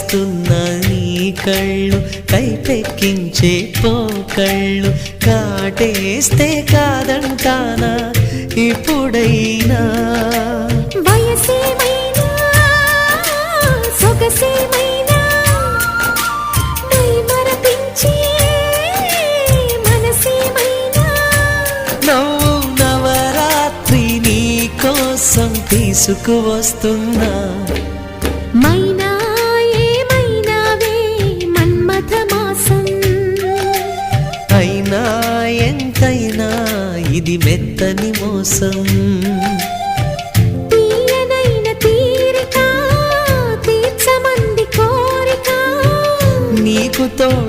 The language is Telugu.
కవ్విస్తున్న నీ కళ్ళు కైపెక్కించే పోకళ్ళు కాటేస్తే కాదంటానా ఇప్పుడైనా వయసేమైనా సొగసేమైనా మరపించే మనసేమైనా నవ్వు నవరాత్రి నీ కోసం తీసుకువస్తున్నా మైనా ఏమైనావే మన్మథ మాసం అయినా ఎంతైనా ఇది మెత్తని మోసం తీయనైన తీరిక తీర్చమంది కోరిక నీకు తోడు